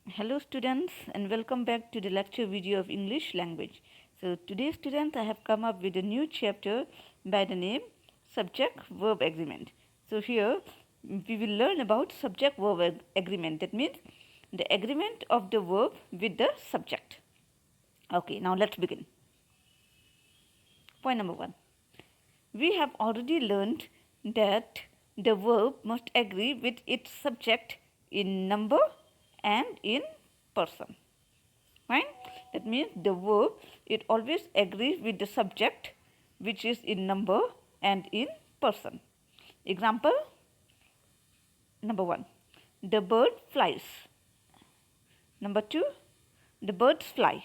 Hello students and welcome back to the lecture video of English language. So today students I have come up with a new chapter by the name Subject Verb Agreement. So here we will learn about subject verb agreement, that means the agreement of the verb with the subject. Okay, now let's begin. Point number 1. We have already learned that the verb must agree with its subject in number and in person. Right? That means the verb, it always agrees with the subject which is in number and in person. Example number 1. The bird flies. Number 2. The birds fly.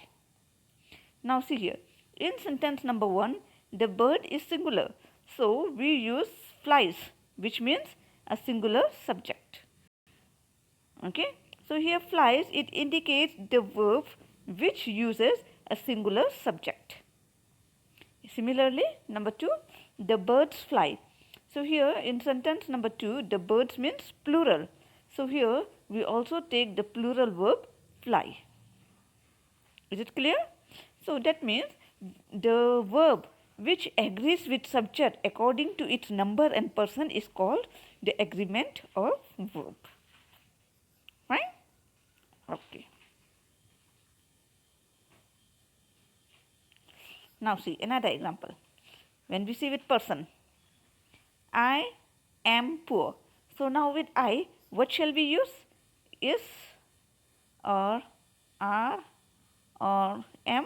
Now see here. In sentence number 1, the bird is singular. So we use flies, which means a singular subject. Okay. So here flies, it indicates the verb which uses a singular subject. Similarly, number 2, the birds fly. So here in sentence number 2, the birds means plural. So here we also take the plural verb fly. Is it clear? So that means the verb which agrees with subject according to its number and person is called the agreement of verb. Right? Okay. Now see another example. When we see with person, I am poor. So now with I, what shall we use? Is or are or am.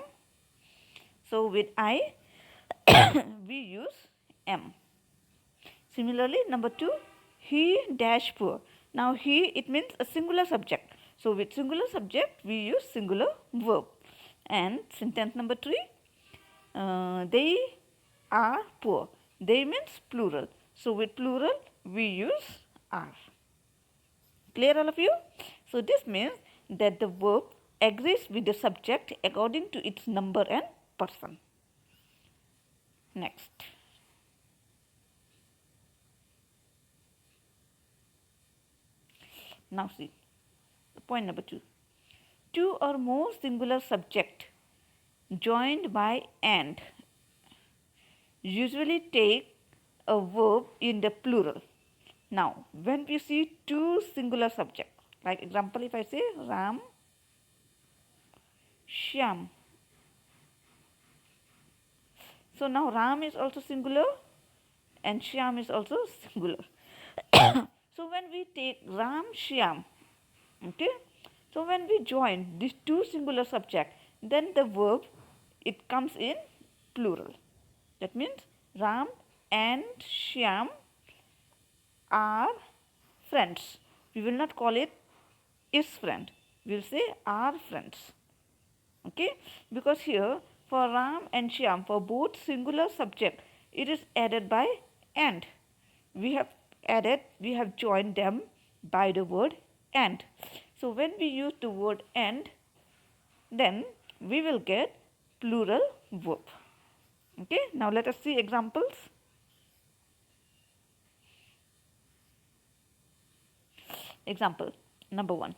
So with I, we use am. Similarly, number 2, he dash poor. Now he, it means a singular subject. So with singular subject, we use singular verb. And sentence number 3, they are poor. They means plural. So with plural, we use are. Clear all of you? So this means that the verb agrees with the subject according to its number and person. Next. Now see, point number 2. Two or more singular subject joined by and usually take a verb in the plural. Now, when we see two singular subjects, like example, if I say Ram, Shyam. So now Ram is also singular and Shyam is also singular. So when we take Ram, Shyam, okay, so when we join these two singular subjects, then the verb, it comes in plural. That means Ram and Shyam are friends. We will not call it is friend. We will say are friends. Okay, because here for Ram and Shyam, for both singular subject, it is added by and. We have joined them by the word and. So when we use the word and, then we will get plural verb. Okay, now let us see examples. Example number 1.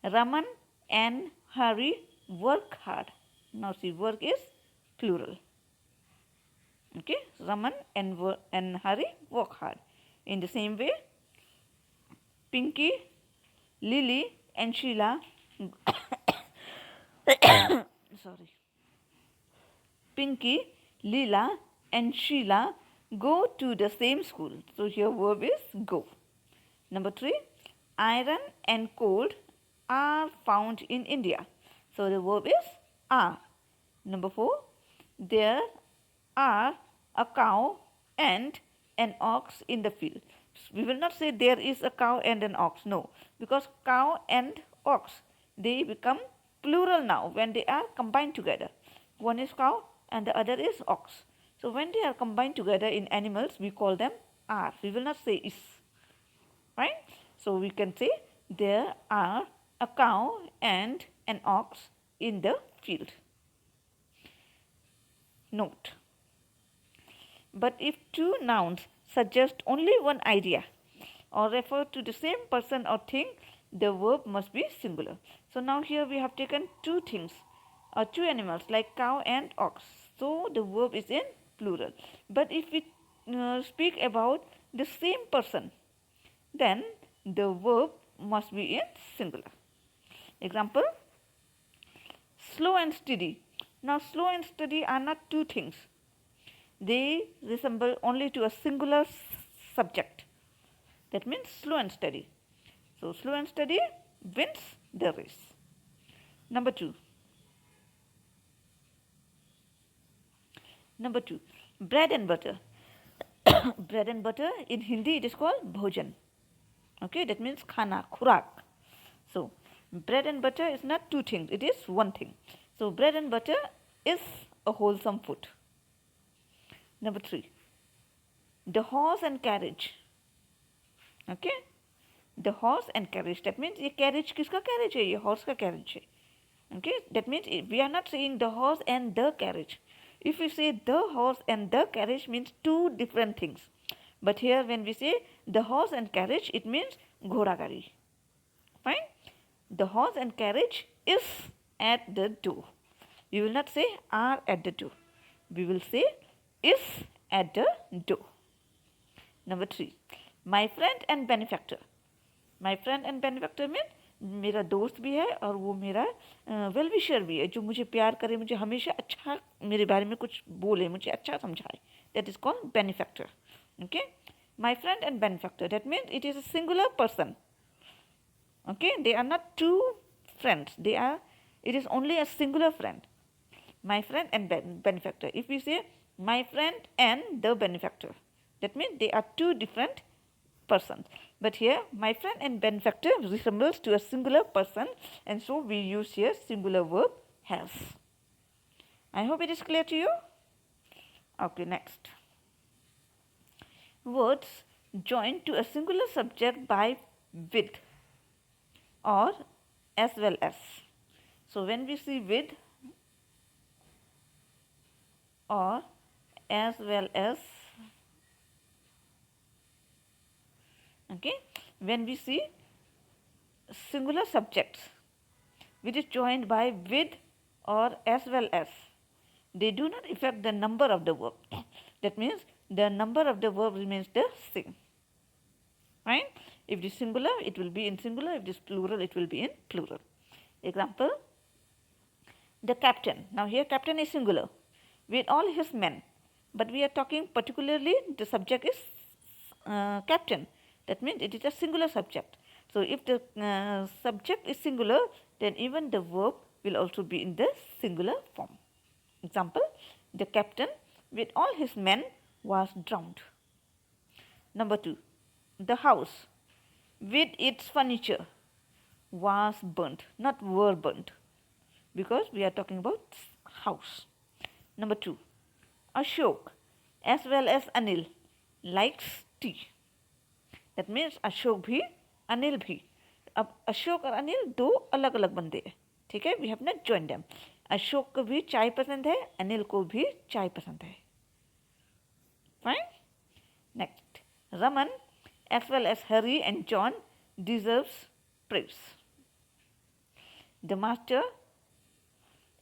Raman and Hari work hard. Now see, work is plural. Okay, Raman and Hari work hard. In the same way, Pinky, Lily and Sheila sorry. Pinky, Leela and Sheila go to the same school. So here verb is go. Number 3, iron and coal are found in India. So the verb is are. Number 4, there are a cow and an ox in the field. We will not say there is a cow and an ox. No, because cow and ox, they become plural now when they are combined together. One is cow and the other is ox. So when they are combined together in animals, we call them are. We will not say is. Right? So we can say there are a cow and an ox in the field. Note. But if two nouns suggest only one idea or refer to the same person or thing, the verb must be singular. So now here we have taken two things, two animals like cow and ox. So the verb is in plural. But if we speak about the same person, then the verb must be in singular. Example, slow and steady. Now slow and steady are not two things. They resemble only to a singular subject. That means slow and steady. So slow and steady wins the race. Number two. Number two, bread and butter. Bread and butter, in Hindi it is called bhojan. Okay, that means khana, khurak. So bread and butter is not two things, it is one thing. So bread and butter is a wholesome food. Number three, the horse and carriage. Okay, the horse and carriage, that means ये carriage किसका carriage है, ये horse का carriage है. Okay, that means we are not saying the horse and the carriage. If we say the horse and the carriage means two different things. But here when we say the horse and carriage, it means ghoda gari. Fine? The horse and carriage is at the door. We will not say are at the door. We will say is at the door. Number three, my friend and benefactor. My friend and benefactor means मेरा दोस्त भी है और वो मेरा well wisher भी है, जो मुझे प्यार करे, मुझे हमेशा अच्छा मेरे बारे में कुछ बोले, मुझे अच्छा समझाए. That is called benefactor. Okay, my friend and benefactor, that means it is a singular person. Okay, they are not two friends, it is only a singular friend. My friend and benefactor. If we say my friend and the benefactor, that means they are two different persons. But here my friend and benefactor resembles to a singular person, and so we use here singular verb has. I hope it is clear to you. Okay, next. Words joined to a singular subject by with or as well as. So when we see with or as well as, okay, when we see singular subjects which is joined by with or as well as, they do not affect the number of the verb. That means the number of the verb remains the same. Right? If it is singular, it will be in singular. If it is plural, it will be in plural. Example, the captain. Now here captain is singular with all his men, but we are talking particularly the subject is captain. That means it is a singular subject. So if the subject is singular, then even the verb will also be in the singular form. Example, the captain with all his men was drowned. Number two, the house with its furniture was burnt, not were burnt, because we are talking about house. Number two, Ashok as well as Anil likes tea. That means Ashok भी अनिल भी. अब अशोक और अनिल दो अलग अलग बंदे हैं, ठीक है. We have not join them. Ashok को भी चाय पसंद है, अनिल को भी चाय पसंद है. Fine. Next, Raman as well as Harry and John deserves praise. The master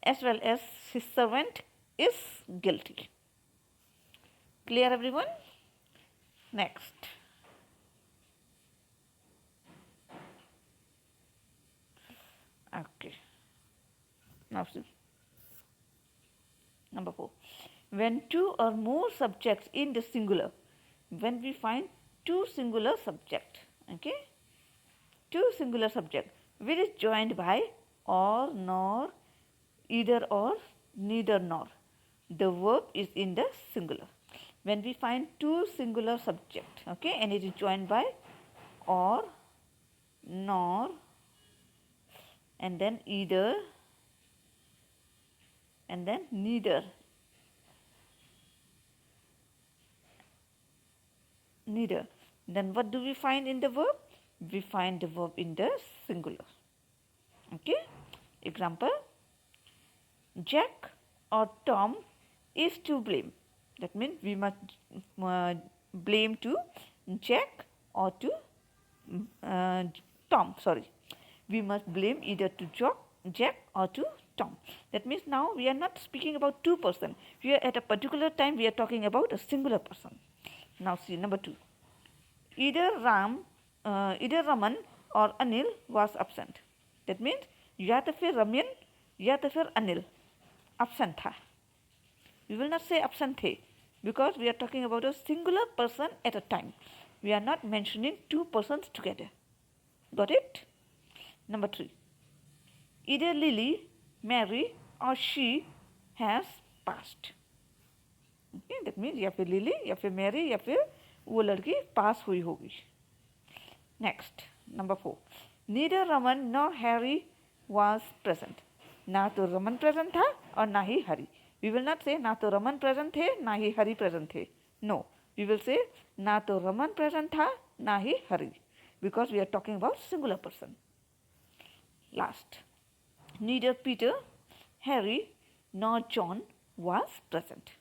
as well as his servant is guilty. Clear everyone? Next. Okay. Now see. Number 4. When two or more subjects in the singular, when we find two singular subject, okay, two singular subject which is joined by or, nor, either or, neither nor, the verb is in the singular. When we find two singular subject, okay, and it is joined by or, nor, and then either, and then neither, then what do we find in the verb? We find the verb in the singular. Okay. Example, Jack or Tom is to blame. That means we must blame to Jack or to Tom. Sorry. we must blame either to Jack or to Tom. That means now we are not speaking about two persons. We are at a particular time we are talking about a singular person. Now see number 2. Either Raman or Anil was absent. That means या तो फिर रमन या तो फिर Anil absent था. We will not say absent थे because we are talking about a singular person at a time. We are not mentioning two persons together. Got it? Number 3. Either Lily, Mary or she has passed. Okay, that means या फिर lily या फिर Mary या फिर वो लड़की पास हुई होगी. Next, number 4. Neither Raman nor Harry was present. ना तो रमन प्रेजेंट था और ना ही हरी. We will not say ना तो रमन प्रेजेंट थे ना ही हरी प्रेजेंट थे. No, we will say ना तो रमन प्रेजेंट था ना ही हरी because we are talking about singular person. Last, neither Peter, Harry nor John was present.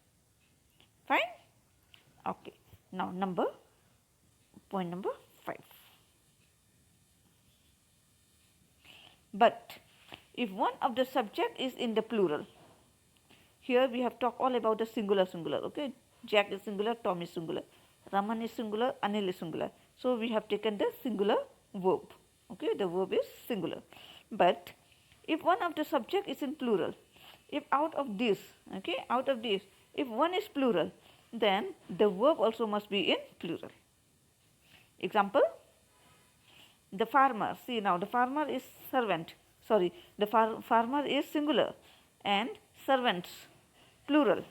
Fine? Okay. Now point number 5. But if one of the subject is in the plural, here we have talked all about the singular, okay? Jack is singular, Tom is singular, Raman is singular, Anil is singular. So we have taken the singular verb, okay? The verb is singular. But if one of the subject is in plural, if out of this, okay, if one is plural, then the verb also must be in plural. Example, the farmer. See now, the farmer is servant. Sorry, the farmer is singular and servants plural.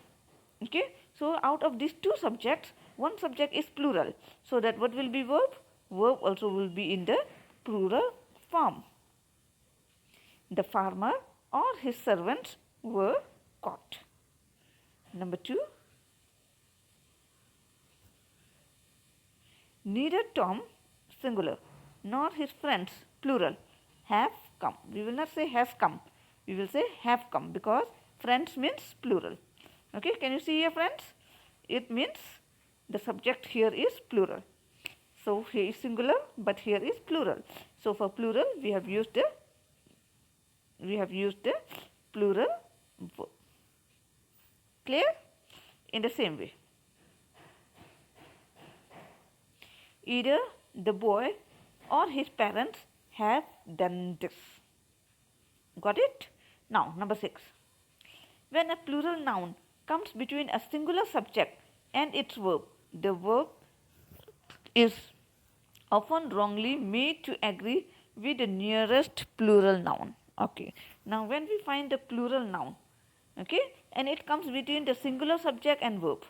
Okay, so out of these two subjects, one subject is plural. So that what will be verb? Verb also will be in the plural form. The farmer or his servants were caught. Number 2. Neither Tom, singular, nor his friends, plural, have come. We will not say has come. We will say have come because friends means plural. Okay, can you see here friends? It means the subject here is plural. So here is singular but here is plural. So for plural we have used the plural verb. Clear? In the same way, either the boy or his parents have done this. Got it? Now number 6. When a plural noun comes between a singular subject and its verb, the verb is often wrongly made to agree with the nearest plural noun. Okay. Now when we find the plural noun, okay, and it comes between the singular subject and verb,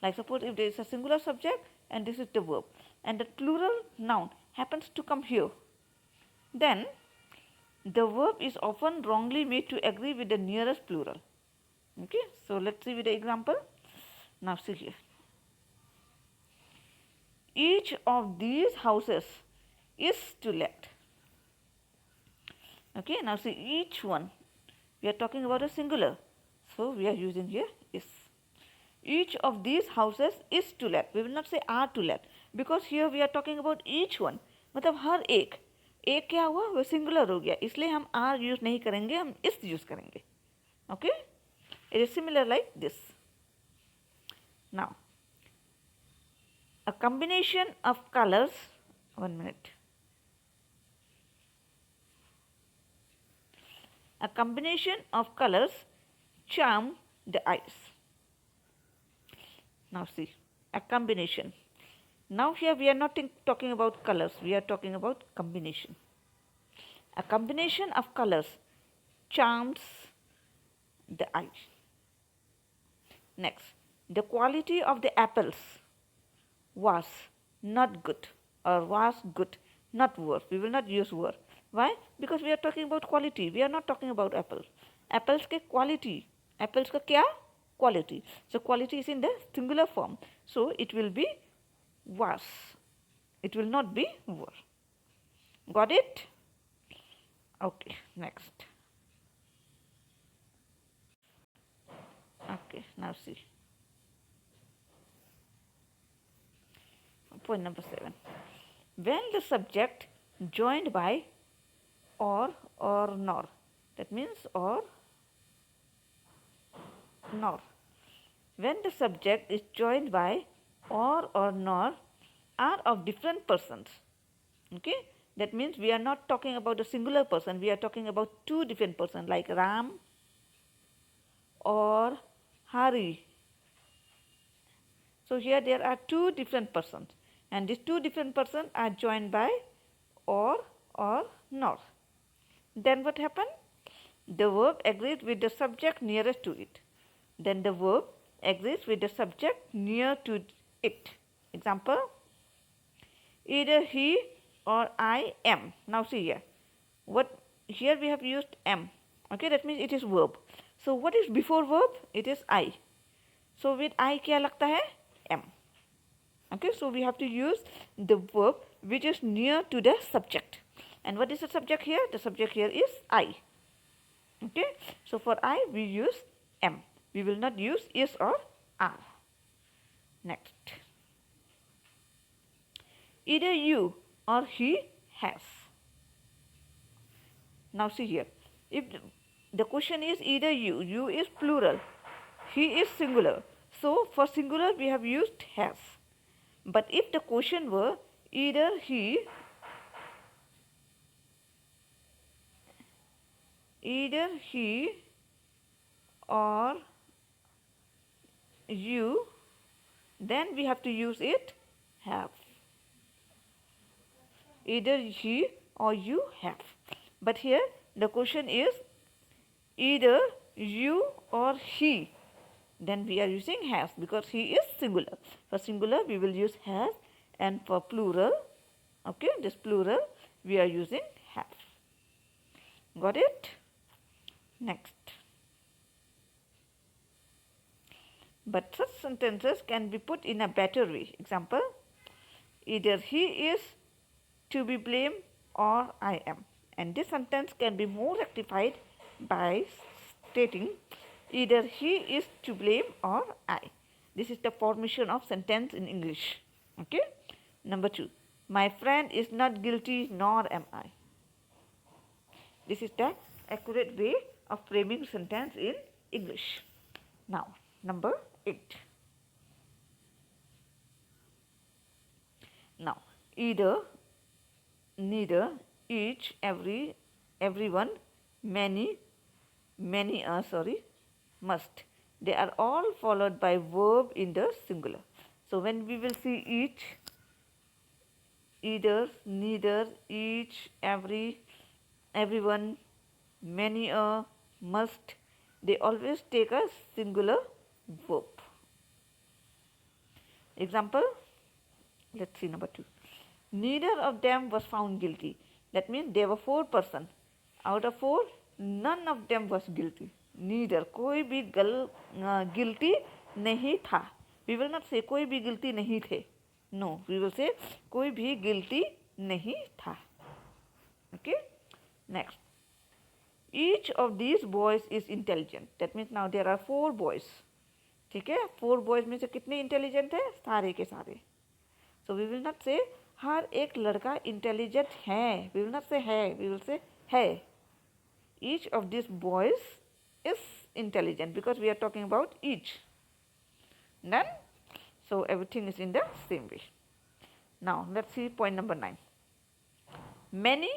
like suppose if there is a singular subject and this is the verb and the plural noun happens to come here, then the verb is often wrongly made to agree with the nearest plural. Okay, so let's see with the example. Now see here. Each of these houses is to let. Okay, now see each one. We are talking about a singular. So we are using here is. Each of these houses is to let. We will not say are to let because here we are talking about each one. मतलब हर एक क्या हुआ वो singular हो गया इसलिए हम are use नहीं करेंगे हम इस यूज करेंगे. Okay, it is similar like this. Now a combination of colors, 1 minute, a combination of colors charm the eyes. Now see, a combination. Now here we are not talking about colors, we are talking about combination. A combination of colors charms the eye. Next, the quality of the apples was not good or was good, not were. We will not use were. Why? Because we are talking about quality. We are not talking about apples. Apples के quality. Apples का क्या? Quality. So quality is in the singular form. So it will be was. It will not be were. Got it? Okay, next. Okay, now see. Point number 7. When the subject joined by or nor. That means or nor. When the subject is joined by or nor are of different persons. Okay, that means we are not talking about a singular person, we are talking about two different persons like Ram or Hari. So here there are two different persons and these two different persons are joined by or nor. Then what happened? The verb agrees with the subject nearest to it. Then the verb agrees with the subject near to it. Example, either he or I am. Now see here. What here we have used am. Okay, that means it is verb. So what is before verb? It is I. So with I क्या लगता है? Am. Okay, so we have to use the verb which is near to the subject. And what is the subject here? The subject here is I. Okay, so for I we use am. We will not use is or are. Next. Either you or he has. Now see here. If the question is either you is plural, he is singular. So for singular we have used has. But if the question were either he or you, then we have to use it have. Either he or you have. But here the question is either you or he. Then we are using has because he is singular. For singular we will use has, and for plural, okay, this plural we are using have. Got it? Next. But such sentences can be put in a better way. Example, either he is to be blamed or I am. And this sentence can be more rectified by stating either he is to blame or I. This is the formation of sentence in English. Okay. Number 2. My friend is not guilty nor am I. This is the accurate way of framing sentence in English. Now, number 8. Now, either, neither, each, every, everyone, many, must. They are all followed by verb in the singular. So when we will see each, either, neither, each, every, everyone, many, must, they always take a singular verb. Example, let's see number 2. Neither of them was found guilty. That means there were 4 persons. Out of 4, none of them was guilty. Neither, कोई भी guilty नहीं था. We will not say कोई भी guilty नहीं थे. No, we will say कोई भी guilty नहीं था. Okay. Next. Each of these boys is intelligent. That means now there are 4 boys. ठीक है, 4 boys में से कितने इंटेलिजेंट है? सारे के सारे. So we will not say हर एक लड़का इंटेलिजेंट है. We will not say है. We will say है. Each of these boys is intelligent because we are talking about each. Then, so everything is in the same way. Now let's see point number 9. Many,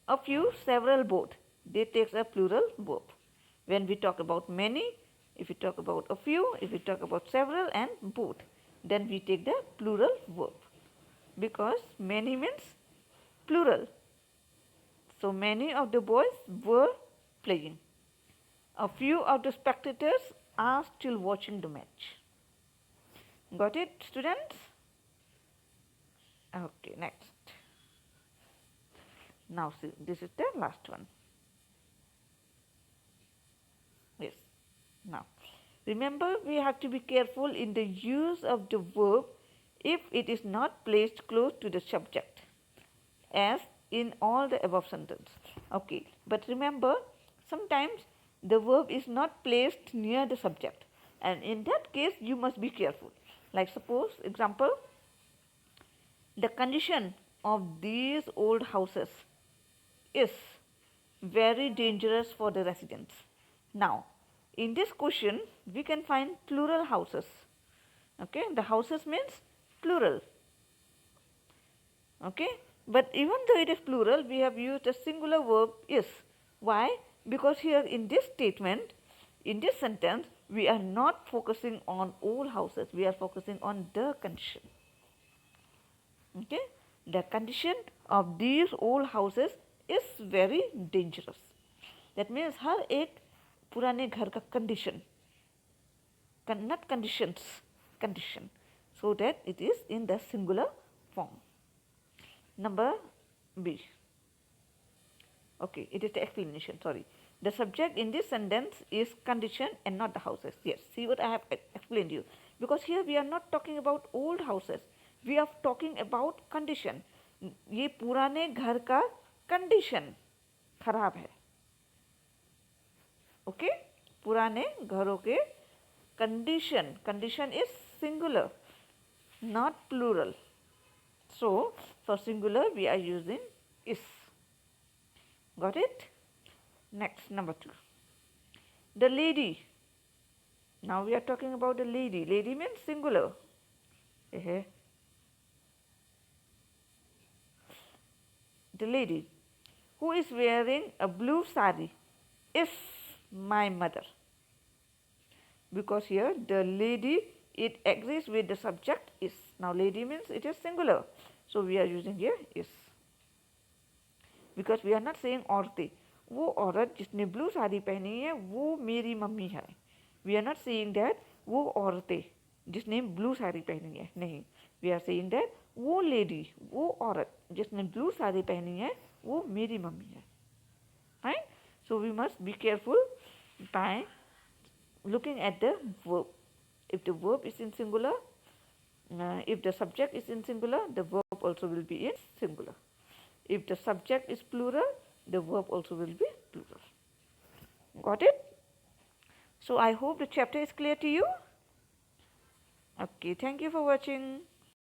a few, several, both. They take a plural verb. When we talk about many, if we talk about a few, if we talk about several and both, then we take the plural verb. Because many means plural. So many of the boys were playing. A few of the spectators are still watching the match. Got it, students? Okay, next. Now see, this is the last one. Yes. Now, remember we have to be careful in the use of the verb if it is not placed close to the subject, as in all the above sentence. Okay, but remember sometimes the verb is not placed near the subject, and in that case you must be careful. Like suppose, example, the condition of these old houses is, very dangerous for the residents. Now, in this question, we can find plural houses. Okay, the houses means plural. Okay, but even though it is plural, we have used a singular verb is. Why? Because here in this statement, in this sentence, we are not focusing on all houses, we are focusing on the condition. Okay, the condition of these old houses is very dangerous. That means हर एक पुराने घर का condition, not conditions, condition, so that it is in the singular form. Number B. Okay, it is the explanation, sorry. The subject in this sentence is condition and not the houses. Yes, see what I have explained you. Because here we are not talking about old houses. We are talking about condition. ये पुराने घर का condition खराब है. Okay? पुराने घरों के condition. Condition is singular, not plural. So, for singular we are using is. Got it? Next, number 2. The lady. Now we are talking about the lady. Lady means singular. The lady who is wearing a blue sari is my mother. Because here the lady, it agrees with the subject is. Now lady means it is singular. So we are using here is. Because we are not saying औरतें. वो औरत जिसने blue sari पहनी है वो मेरी mummy है. We are not saying that वो औरतें जिसने ब्लू साड़ी पहनी है. नहीं. We are saying that वो लेडी, वो औरत जिसने ब्लू साड़ी पहनी है वो मेरी मम्मी है. Right? So we must be careful by looking at the verb. If the verb is in singular, if the subject is in singular, the verb also will be in singular. If the subject is plural, the verb also will be plural. Got it? So I hope the chapter is clear to you. Okay, thank you for watching.